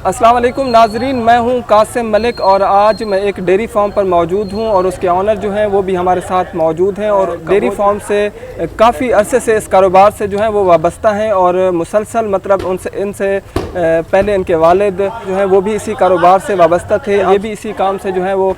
अस्सलाम वालेकुम नाजरीन, मैं हूं कासिम मलिक और आज मैं एक डेयरी फार्म पर मौजूद हूं और उसके ऑनर जो हैं वो भी हमारे साथ मौजूद हैं और डेयरी फार्म से काफ़ी अरसे से इस कारोबार से जो है वो वाबस्ता हैं और मुसलसल मतलब इनसे पहले इनके वालिद जो हैं वो भी इसी कारोबार से वाबस्ता थे। ये भी इसी काम से जो है वो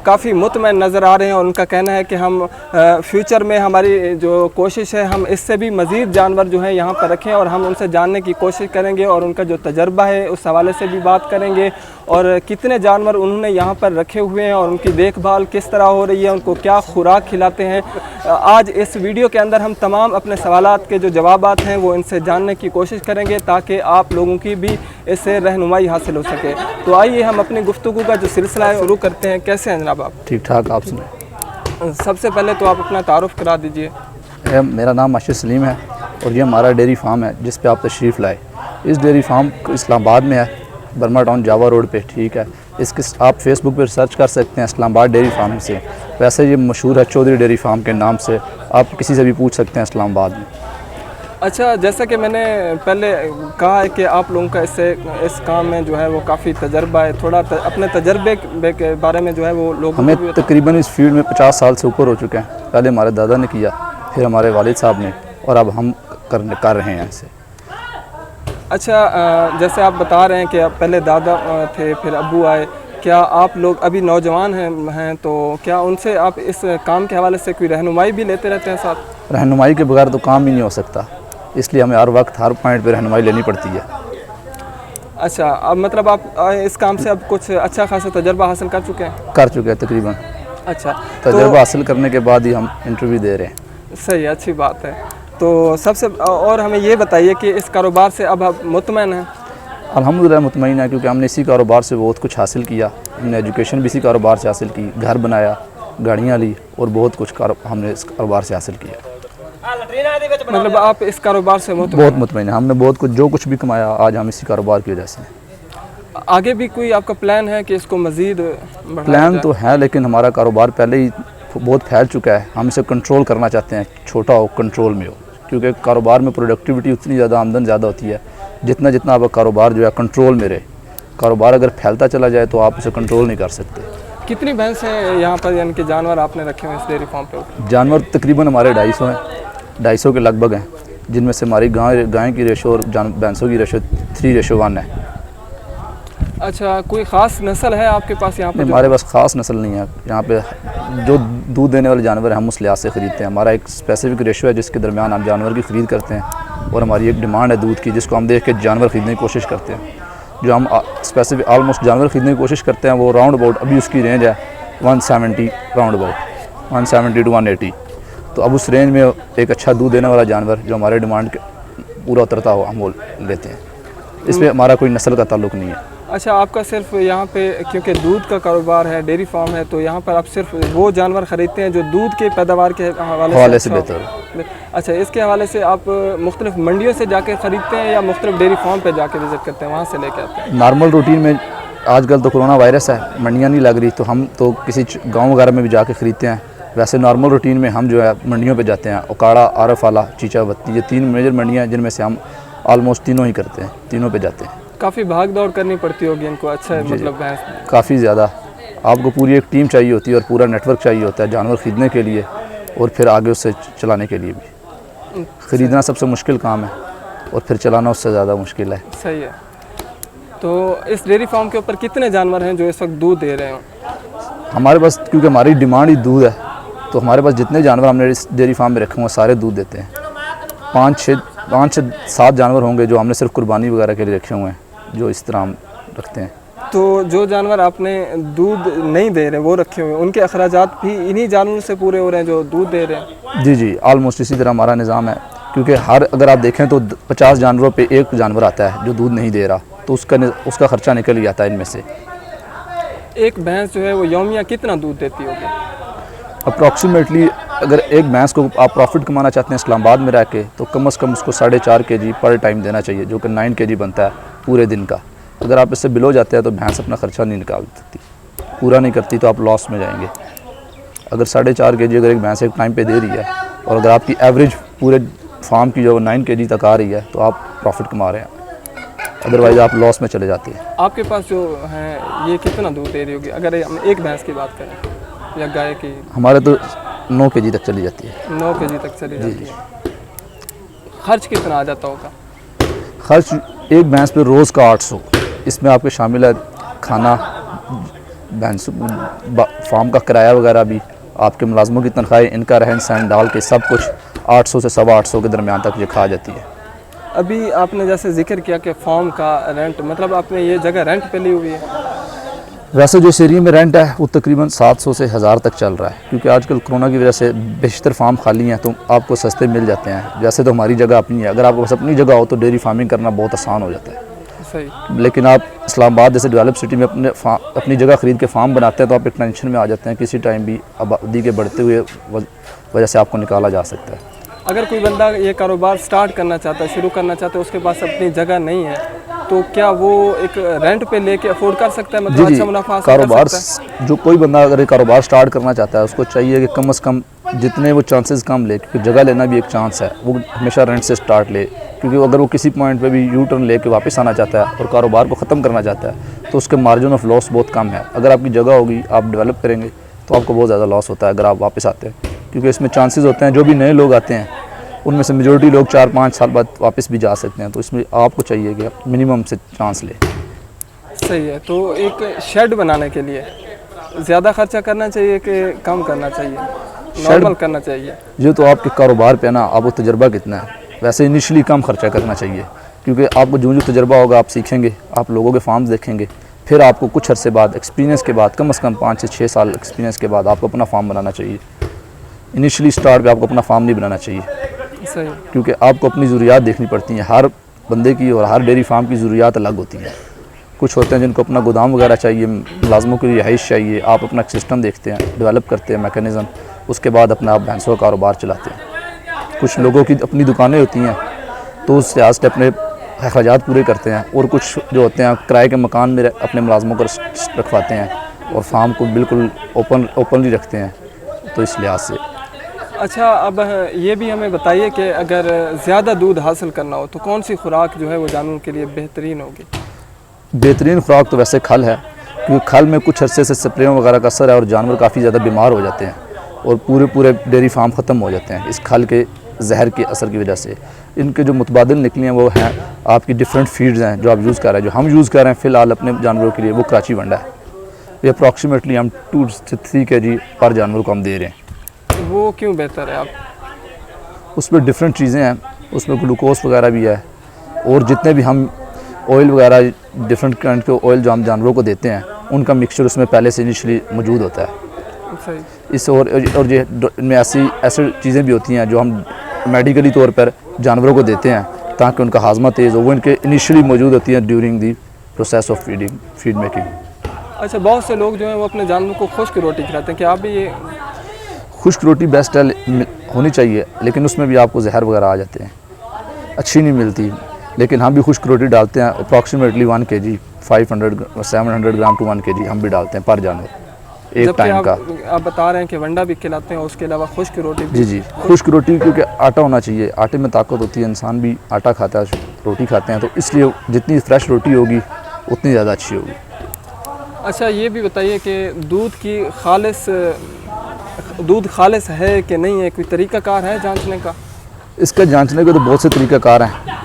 काफ़ी मुतमईन नज़र आ रहे हैं और उनका कहना है कि हम फ्यूचर में हमारी जो कोशिश है हम इससे भी मज़ीद जानवर जो है यहाँ पर रखें और हम उनसे जानने की कोशिश करेंगे और उनका जो तजर्बा है उस हवाले से भी बात करेंगे और कितने जानवर उन्होंने यहाँ पर रखे हुए हैं और उनकी देखभाल किस तरह हो रही है, उनको क्या खुराक खिलाते हैं। आज इस वीडियो के अंदर हम तमाम अपने सवालात के जो जवाबात हैं वो इनसे जानने की कोशिश करेंगे ताकि आप लोगों की भी इससे रहनुमाई हासिल हो सके। तो आइए हम अपनी गुफ्तगू का जो सिलसिला है शुरू करते हैं। कैसे हैं जनाब आप? ठीक ठाक, आप सुनाएं। सबसे पहले तो आप अपना तारुफ करा दीजिए। मेरा नाम माशिद सलीम है और ये हमारा डेयरी फार्म है जिस पे आप तशरीफ़ लाए। इस डेयरी फार्म इस्लामाबाद में है, बर्मा टाउन जावा रोड पे, ठीक है। इसके आप फेसबुक पर सर्च कर सकते हैं इस्लामाबाद डेयरी फार्म से। वैसे ये मशहूर है चौधरी डेयरी फार्म के नाम से, आप किसी से भी पूछ सकते हैं इस्लामाबाद में। अच्छा, जैसा कि मैंने पहले कहा है कि आप लोगों का इस काम में जो है वो काफ़ी तजर्बा है, थोड़ा अपने तजर्बे के बारे में जो है वो लोग हमें तकरीबन इस फील्ड में 50 साल से ऊपर हो चुके हैं। पहले हमारे दादा ने किया, फिर हमारे वालिद साहब ने और अब हम कर रहे हैं ऐसे। अच्छा, जैसे आप बता रहे हैं कि पहले दादा थे फिर अब्बू आए, क्या आप लोग अभी नौजवान हैं तो क्या उनसे आप इस काम के हवाले से कोई रहनुमाई भी लेते रहते हैं साथ? रहनुमाई के बगैर तो काम ही नहीं हो सकता, इसलिए हमें हर वक्त हर पॉइंट पे रहनुमाई लेनी पड़ती है। अच्छा, अब मतलब आप इस काम से अब कुछ अच्छा खासा तजर्बा हासिल कर चुके हैं? कर चुके हैं तकरीबन। अच्छा, तजर्बा हासिल करने के बाद ही हम इंटरव्यू दे रहे हैं। सही, अच्छी बात है। तो सबसे और हमें ये बताइए कि इस कारोबार से अब आप मुतमईन हैं? अल्हम्दुलिल्लाह मुतमईन है, क्योंकि हमने इसी कारोबार से बहुत कुछ हासिल किया। हमने एजुकेशन भी इसी कारोबार से हासिल की, घर बनाया, गाड़ियाँ ली और बहुत कुछ हमने इस कारोबार से हासिल किया। मतलब आप इस कारोबार से बहुत मुतमईन है। हमने बहुत कुछ जो कुछ भी कमाया आज हम इसी कारोबार की वजह से। आगे भी कोई आपका प्लान है कि इसको मज़ीद प्लान तो है, लेकिन हमारा कारोबार पहले ही बहुत फैल चुका है। हम इसे कंट्रोल करना चाहते हैं, छोटा हो, कंट्रोल में हो, क्योंकि कारोबार में प्रोडक्टिविटी उतनी ज़्यादा, आमदन ज़्यादा होती है जितना आपका कारोबार जो है कंट्रोल में रहे। कारोबार अगर फैलता चला जाए तो आप उसे कंट्रोल नहीं कर सकते। कितनी भैंस हैं यहाँ पर, यानी कि जानवर आपने रखे हुए इस डेयरी फार्म पे? जानवर तकरीबन हमारे 250 हैं, 250 के लगभग हैं, जिनमें से हमारी गाय की रेशो और भैंसों की रेशो 3:1 है। अच्छा, कोई ख़ास नस्ल है आपके पास यहाँ पर? हमारे पास ख़ास नस्ल नहीं है। यहाँ पे जो दूध देने वाले जानवर हैं हम उस लिहाज से ख़रीदते हैं। हमारा एक स्पेसिफिक रेशो है जिसके दरमियान हम जानवर की ख़रीद करते हैं और हमारी एक डिमांड है दूध की, जिसको हम देख के जानवर ख़रीदने की कोशिश करते हैं। जो हम स्पेसिफिक ऑलमोस्ट जानवर ख़रीदने की कोशिश करते हैं वो राउंड अबाउट अभी उसकी रेंज है 170, राउंड अबाउट 170 to 180। तो अब उस रेंज में एक अच्छा दूध देने वाला जानवर जो हमारे डिमांड के पूरा उतरता हो हम वो लेते हैं। इसमें हमारा कोई नस्ल का ताल्लुक़ नहीं है। अच्छा, आपका सिर्फ यहाँ पे क्योंकि दूध का कारोबार है, डेयरी फार्म है, तो यहाँ पर आप सिर्फ वो जानवर ख़रीदते हैं जो दूध के पैदावार के हवाले से बेहतर हो। अच्छा, इसके हवाले से आप मुख्तलिफ मंडियों से जाकर ख़रीदते हैं या मुख्तलिफ डेयरी फार्म पे जाके विज़िट करते हैं, वहाँ से लेके आते हैं? नॉर्मल रूटीन में आजकल तो कोरोना वायरस है, मंडियाँ नहीं लग रही, तो हम तो किसी गाँव वगैरह में भी जाके ख़रीदते हैं। वैसे नॉर्मल रूटीन में हम जो है मंडियों पर जाते हैं। ओकाड़ा, आरफ वाला, चीचावत्ती, ये 3 मेजर मंडियाँ जिनमें से हम ऑलमोस्ट तीनों ही करते हैं, तीनों पे जाते हैं। काफ़ी भाग दौड़ करनी पड़ती होगी इनको? अच्छा है, मतलब भैंस काफ़ी ज़्यादा। आपको पूरी एक टीम चाहिए होती है और पूरा नेटवर्क चाहिए होता है जानवर ख़रीदने के लिए और फिर आगे उससे चलाने के लिए भी। ख़रीदना सबसे मुश्किल काम है और फिर चलाना उससे ज़्यादा मुश्किल है। सही है। तो इस डेयरी फार्म के ऊपर कितने जानवर हैं जो इस वक्त दूध दे रहे हैं? हमारे पास, क्योंकि हमारी डिमांड ही दूध है, तो हमारे पास जितने जानवर हमने इस डेयरी फार्म में रखे हुए सारे दूध देते हैं। 5 से 7 जानवर होंगे जो हमने सिर्फ कुर्बानी वगैरह के लिए रखे हुए हैं, जो इस तरह हम रखते हैं। तो जो जानवर आपने दूध नहीं दे रहे वो रखे हुए, उनके अखराजात भी इन्हीं जानवरों से पूरे हो रहे हैं जो दूध दे रहे हैं? जी, ऑलमोस्ट इसी तरह हमारा निज़ाम है, क्योंकि अगर आप देखें तो 50 जानवरों पे एक जानवर आता है जो दूध नहीं दे रहा, तो उसका ख़र्चा निकल ही आता है इनमें से। एक भैंस जो है वो यौमिया कितना दूध देती होगी? अप्रॉक्सीमेटली अगर एक भैंस को आप प्रॉफिट कमाना चाहते हैं इस्लामाबाद में रह के, तो कम से कम उसको 4.5 kg पर टाइम देना चाहिए, जो कि 9 kg बनता है पूरे दिन का। अगर आप इससे बिलो जाते हैं तो भैंस अपना ख़र्चा नहीं निकाल सकती, पूरा नहीं करती, तो आप लॉस में जाएंगे। अगर 4.5 kg अगर एक भैंस एक टाइम पे दे रही है और अगर आपकी एवरेज पूरे फार्म की जो 9 kg तक आ रही है, तो आप प्रॉफिट कमा रहे हैं। अदरवाइज़ आप लॉस में चले जाते हैं। आपके पास जो है ये कितना दूध दे रही होगी अगर हम एक भैंस की बात करें या गाय की? हमारे तो 9 kg तक चली जाती है। 9 kg तक चली जाती है। खर्च कितना आ जाता होगा? खर्च एक भैंस पे रोज़ का 800, इसमें आपके शामिल है खाना, भैंस फार्म का किराया वगैरह भी, आपके मुलाजमों की तनख्वाहें, इनका रहन सहन डाल के सब कुछ 800 से 850 के दरमियान तक ये खा जाती है। अभी आपने जैसे जिक्र किया कि फार्म का रेंट, मतलब आपने ये जगह रेंट पे ली हुई है? वैसे जो इस एरिया में रेंट है वो तकरीबन 700 से 1000 तक चल रहा है, क्योंकि आजकल कोरोना की वजह से बेशतर फार्म खाली हैं तो आपको सस्ते मिल जाते हैं। वैसे तो हमारी जगह अपनी है, अगर आपके पास अपनी जगह हो तो डेयरी फार्मिंग करना बहुत आसान हो जाता है। सही। लेकिन आप इस्लामाबाद जैसे डेवलप सिटी में अपनी जगह ख़रीद के फार्म बनाते हैं तो आप एक टेंशन में आ जाते हैं, किसी टाइम भी आबादी के बढ़ते हुए वजह से आपको निकाला जा सकता है। अगर कोई बंदा ये कारोबार स्टार्ट करना चाहता है, शुरू करना चाहता है, उसके पास अपनी जगह नहीं है, तो क्या वो एक रेंट पे लेके अफोर्ड कर सकता है? मतलब अच्छा मुनाफा हासिल कारोबार कर सकता है? जो कोई बंदा अगर कारोबार स्टार्ट करना चाहता है उसको चाहिए कि कम से कम जितने वो चांसेस कम ले, क्योंकि जगह लेना भी एक चांस है, वो हमेशा रेंट से स्टार्ट ले, क्योंकि अगर वो किसी पॉइंट पे भी यू टर्न लेके वापस आना चाहता है और कारोबार को ख़त्म करना चाहता है तो उसके मार्जिन ऑफ लॉस बहुत कम है। अगर आपकी जगह होगी, आप डेवलप करेंगे तो आपको बहुत ज़्यादा लॉस होता है अगर आप वापस आते हैं, क्योंकि इसमें चांसेस होते हैं जो भी नए लोग आते हैं उनमें से मेजॉरिटी लोग 4-5 साल बाद वापस भी जा सकते हैं, तो इसमें आपको चाहिए कि आप मिनिमम से चांस लें। सही है। तो एक शेड बनाने के लिए ज़्यादा खर्चा करना चाहिए कि कम करना चाहिए, नॉर्मल करना चाहिए? ये तो आपके कारोबार पे ना, आपको तजर्बा कितना है। वैसे इनिशियली कम खर्चा करना चाहिए, क्योंकि आपको जो तजर्बा होगा आप सीखेंगे, आप लोगों के फार्म्स देखेंगे, फिर आपको कुछ अरसे बाद एक्सपीरियंस के बाद, कम से कम 5 से 6 साल एक्सपीरियंस के बाद आपको अपना फार्म बनाना चाहिए। इनिशियली स्टार्ट पे आपको अपना फार्म नहीं बनाना चाहिए। सही। क्योंकि आपको अपनी ज़रूरियात देखनी पड़ती हैं, हर बंदे की और हर डेयरी फार्म की ज़रूरियात अलग होती हैं। कुछ होते हैं जिनको अपना गोदाम वगैरह चाहिए, मुलाजमों की रिहाइश चाहिए, आप अपना सिस्टम देखते हैं, डेवलप करते हैं मैकेनिज़्म, उसके बाद अपना आप भैंसों का कारोबार चलाते हैं। कुछ लोगों की अपनी दुकानें होती हैं तो उस लिहाज से अपने अखराजात पूरे करते हैं, और कुछ जो होते हैं किराए के मकान में अपने मुलाजमों को रखवाते हैं और फार्म को बिल्कुल ओपनली रखते हैं, तो इस लिहाज से। अच्छा, अब ये भी हमें बताइए कि अगर ज़्यादा दूध हासिल करना हो तो कौन सी खुराक जो है वो जानवर के लिए बेहतरीन होगी? बेहतरीन खुराक तो वैसे खल है, क्योंकि खल में कुछ अरसे से स्प्रेयों वगैरह का असर है और जानवर काफ़ी ज़्यादा बीमार हो जाते हैं और पूरे डेयरी फार्म ख़त्म हो जाते हैं इस खल के जहर के असर की वजह से। इनके जो मुतबादिल निकली हैं वो हैं आपकी डिफरेंट फीड्स हैं जो आप यूज़ कर रहे हैं, जो हम यूज़ कर रहे हैं फ़िलहाल अपने जानवरों के लिए, वो कराची वंडा है। ये अप्रॉक्सीमेटली हम 2 से 3 kg पर जानवर को हम दे रहे हैं। वो क्यों बेहतर है? आप उसमें डिफरेंट चीज़ें हैं, उसमें ग्लूकोज वगैरह भी है, और जितने भी हम ऑयल वगैरह डिफरेंट काइंड के ऑयल जो हम जानवरों को देते हैं उनका मिक्सचर उसमें पहले से इनिशियली मौजूद होता है। सही। इस और ये इनमें ऐसी चीज़ें भी होती हैं जो हम मेडिकली तौर पर जानवरों को देते हैं ताकि उनका हाजमा तेज़ हो, वो इनके इनिशियली मौजूद होती हैं during the process of feed making. अच्छा, बहुत से लोग जो हैं वो अपने जानवरों को खुश्क रोटी खिलाते हैं, क्या आप भी ये? खुश्क रोटी बेस्ट है, होनी चाहिए, लेकिन उसमें भी आपको जहर वगैरह आ जाते हैं, अच्छी नहीं मिलती। लेकिन हम भी खुश्क रोटी डालते हैं approximately 1 kg, 700 gram to 1 kg हम भी डालते हैं पर जानवर एक टाइम का। आप बता रहे हैं कि वंडा भी खिलाते हैं, उसके अलावा खुश्क रोटी भी? जी, खुश्क रोटी, क्योंकि आटा होना चाहिए, आटे में ताकत होती है, इंसान भी आटा खाता है, रोटी खाते हैं, तो इसलिए जितनी फ्रेश रोटी होगी उतनी ज़्यादा अच्छी होगी। अच्छा, ये भी बताइए कि दूध खालिस है कि नहीं है, कोई तरीक़ाकार है जांचने का? इसका जांचने के तो बहुत से तरीक़ाकार हैं।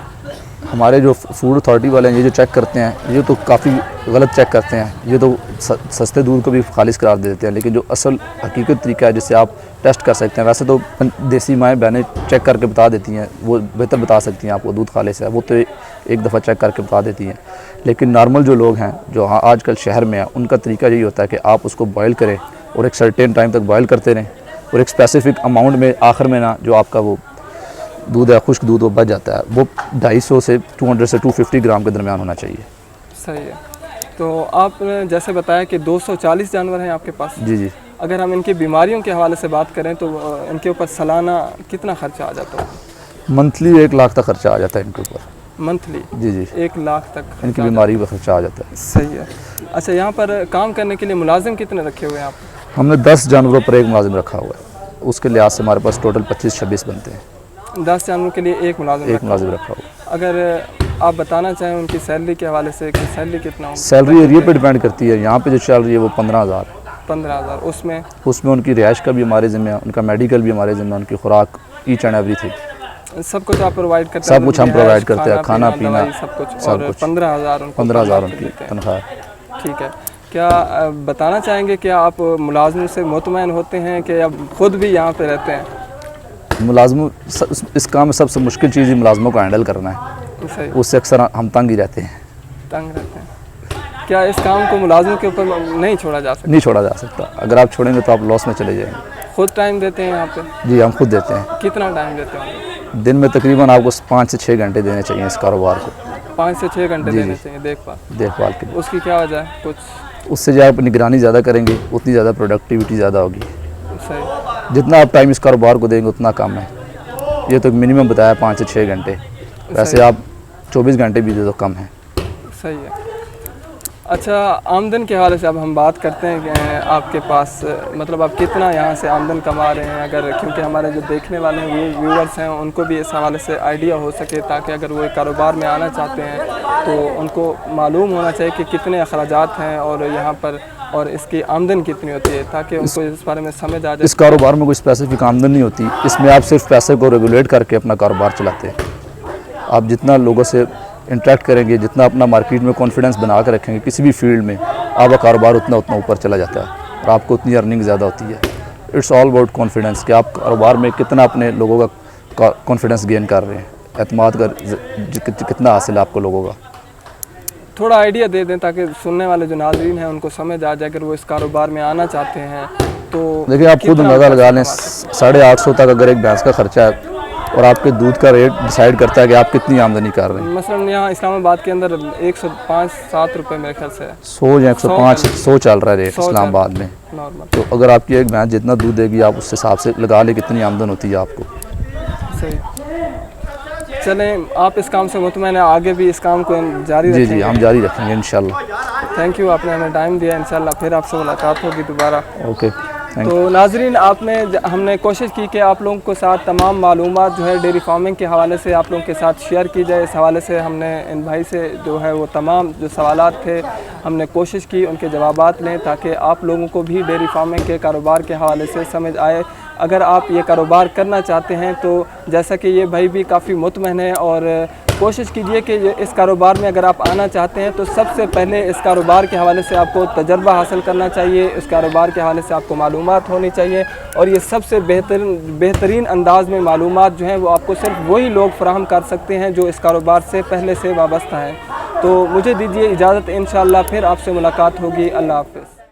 हमारे जो फूड अथॉरिटी वाले हैं ये जो चेक करते हैं ये तो काफ़ी गलत चेक करते हैं, ये तो सस्ते दूध को भी खालिश करार दे देते हैं, लेकिन जो असल हकीकत तरीका है जिससे आप टेस्ट कर सकते हैं, वैसे तो देसी माएँ बहनें चेक करके बता देती हैं, वो बेहतर बता सकती हैं आपको दूध खालिश है, वो तो एक दफ़ा चेक करके बता देती हैं। लेकिन नॉर्मल जो लोग हैं जो आजकल शहर में हैं उनका तरीका यही होता है कि आप उसको बॉयल करें और एक सर्टेन टाइम तक बॉयल करते रहें, और एक स्पेसिफिक अमाउंट में आखिर में ना जो आपका वो दूध है, खुश्क दूध वो बच जाता है, वो 250 से 200 से 250 ग्राम के दरमियान होना चाहिए। सही है। तो आपने जैसे बताया कि 240 जानवर हैं आपके पास। जी। अगर हम इनकी बीमारियों के हवाले से बात करें तो इनके ऊपर सालाना कितना खर्चा आ जाता है? मंथली 1 लाख तक खर्चा आ जाता है इनके ऊपर। मंथली? जी 1 लाख तक इनकी बीमारी का खर्चा आ जाता है। सही है। अच्छा, यहाँ पर काम करने के लिए मुलाजिम कितने रखे हुए हैं आप? हमने 10 जानवरों पर एक मुलाजिम रखा हुआ है, उसके लिहाज से हमारे पास टोटल 25-26 बनते हैं। 10 जानवरों के लिए एक मुलाजिम रखा हुआ। अगर आप बताना चाहें उनकी सैलरी के हवाले से कि सैलरी कितना हो? सैलरी एरिया पे डिपेंड करती है। यहाँ पे जो चल रही है वो 15,000 है। 15,000। उसमें उनकी रिहाइश का भी हमारे ज़िम्मे है, उनका मेडिकल भी हमारे ज़िम्मे है, उनकी खुराक ईच एंड एवरीथिंग सब कुछ आप प्रोवाइड करते हैं? सब कुछ हम प्रोवाइड करते हैं, खाना पीना सब कुछ। और 15,000 उनकी तनख्वाह। ठीक है। क्या बताना चाहेंगे कि आप मुलाजमों से मुतमईन होते हैं कि अब खुद भी यहाँ पे रहते हैं? मुलाजमों इस काम में सबसे मुश्किल चीज़ ही मुलाजमों को हैंडल करना है। सही। उससे अक्सर हम तंग ही रहते हैं। तंग रहते हैं। क्या इस काम को मुलाजमों के ऊपर नहीं छोड़ा जा सकता? नहीं छोड़ा जा सकता। अगर आप छोड़ेंगे तो आप लॉस में चले जाएंगे। खुद टाइम देते हैं यहाँ पे? जी हम खुद देते हैं। कितना टाइम देते हैं? दिन में तकरीबन आपको 5 से 6 घंटे देने चाहिए इस कारोबार को। 5 से 6 घंटे देने चाहिए देखभाल के लिए। उसकी क्या वजह है? कुछ उससे जो आप निगरानी ज़्यादा करेंगे उतनी ज़्यादा प्रोडक्टिविटी ज़्यादा होगी। सही। जितना आप टाइम इस कारोबार को देंगे उतना कम है। ये तो मिनिमम बताया 5 से 6 घंटे, वैसे आप 24 घंटे भी दे तो कम है। सही है। अच्छा, आमदन के हवाले से अब हम बात करते हैं कि आपके पास मतलब आप कितना यहाँ से आमदन कमा रहे हैं, अगर क्योंकि हमारे जो देखने वाले हैं व्यूअर्स हैं उनको भी इस हवाले से आइडिया हो सके, ताकि अगर वो कारोबार में आना चाहते हैं तो उनको मालूम होना चाहिए कि कितने अखराजात हैं और यहाँ पर और इसकी आमदन कितनी होती है, ताकि उनको इस बारे में समझ आ जाए। इस कारोबार में कोई स्पेसिफिक आमदन नहीं होती, इसमें आप सिर्फ पैसे को रेगुलेट करके अपना कारोबार चलाते हैं। आप जितना लोगों से इंटरेक्ट करेंगे, जितना अपना मार्केट में कॉन्फिडेंस बना कर रखेंगे किसी भी फील्ड में, आपका कारोबार उतना ऊपर चला जाता है और आपको उतनी अर्निंग ज़्यादा होती है। इट्स ऑल अबाउट कॉन्फिडेंस कि आप कारोबार में कितना अपने लोगों का कॉन्फिडेंस गेन कर रहे हैं, एतमाद कर कितना हासिल है आपको लोगों का। थोड़ा आइडिया दे दें ताकि सुनने वाले जो नाज़रीन हैं उनको समझ आ जाए, अगर वो इस कारोबार में आना चाहते हैं तो। देखिए आप खुद अंदाज़ा लगा लें, 850 तक अगर एक भैंस का खर्चा है और आपके दूध का रेट डिसाइड करता है कि आप कितनी आमदनी कर रहे हैं। मसलन यहाँ इस्लामाबाद के अंदर 105-7 रुपये मेरे ख्याल से 100 या 105 चल रहा है रेट इस्लामाबाद में नॉर्मल। तो अगर आपकी एक भैंस जितना दूध देगी आप उस हिसाब से लगा लें कितनी आमदन होती है आपको। सही। चलें, आप इस काम से मुतमईन हैं, आगे भी इस काम को जारी रखेंगे? जी हम जारी रखेंगे इंशाल्लाह। थैंक यू, आपने हमें टाइम दिया। इंशाल्लाह फिर आपसे मुलाकात होगी दोबारा। ओके। तो नाजरीन, हमने कोशिश की कि आप लोगों के साथ तमाम मालूमात जो है डेयरी फार्मिंग के हवाले से आप लोगों के साथ शेयर की जाए। इस हवाले से हमने इन भाई से जो है वो तमाम जो सवालात थे हमने कोशिश की उनके जवाबात लें, ताकि आप लोगों को भी डेयरी फार्मिंग के कारोबार के हवाले से समझ आए। अगर आप ये कारोबार करना चाहते हैं तो जैसा कि ये भाई भी काफ़ी मुतमईन है, और कोशिश कीजिए कि इस कारोबार में अगर आप आना चाहते हैं तो सबसे पहले इस कारोबार के हवाले से आपको तजर्बा हासिल करना चाहिए, इस कारोबार के हवाले से आपको मालूमात होनी चाहिए, और ये सबसे बेहतरीन अंदाज़ में मालूमात जो हैं वो आपको सिर्फ वही लोग फराहम कर सकते हैं जो इस कारोबार से पहले से वाबस्ता हैं। तो मुझे दीजिए इजाज़त, इंशाअल्लाह फिर आपसे मुलाकात होगी। अल्लाह हाफ़िज़।